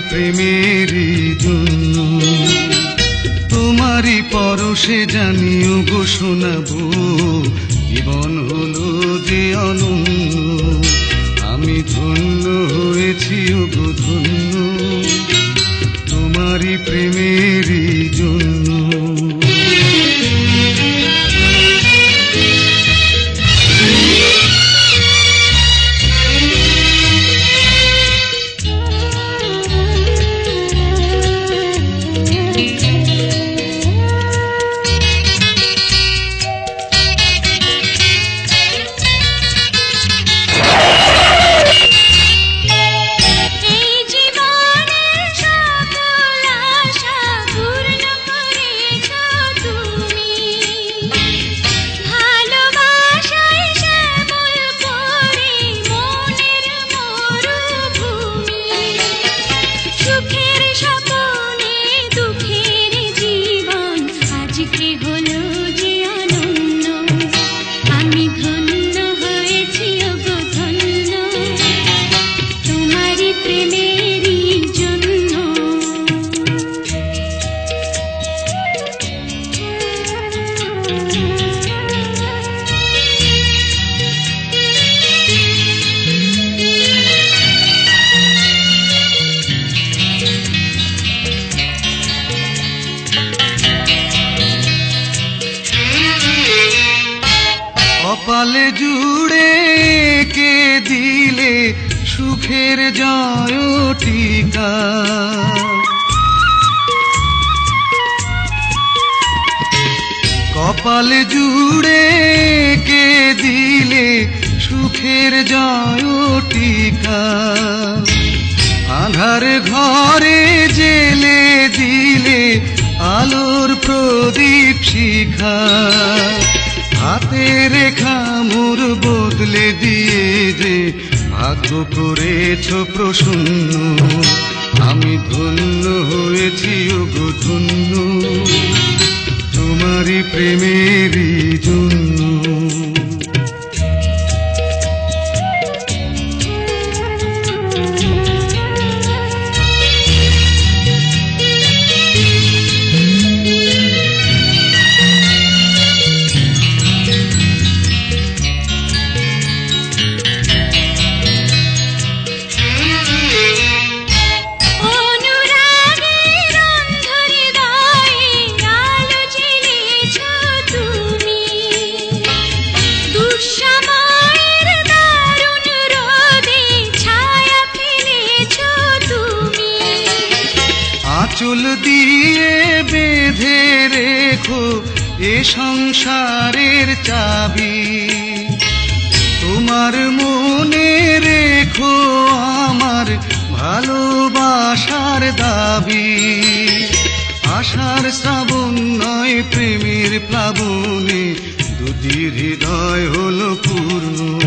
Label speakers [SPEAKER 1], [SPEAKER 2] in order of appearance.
[SPEAKER 1] প্রেমেরই জন্য তোমারই পরশে জানিও গো শোনাবো জীবন হলো যে অনন্য আমি ধন্য হয়েছি গো ধন্য তোমারই প্রেমেরই জন্য কপালে জুড়ে কে দিলে সুখের জয় টিকা কপালে জুড়ে কে দিলে সুখের জয় টিকা আঁধার ঘরে জেলে দিলে আলোর প্রদীপ শিখা হাতে রেখা মোর বদলে দিয়ে যে ভাগ্য করেছ প্রসন্ন আমি ধন্য হয়েছি গো ধন্য তোমারই প্রেমেরই জন্য চুল দিয়ে বেঁধে রেখো এ সংসারের চাবি তোমার মনে রেখো আমার ভালোবাসার দাবি আশার শ্রাবণ নয় প্রেমের প্লাবনে দুটি হৃদয় হলো পূর্ণ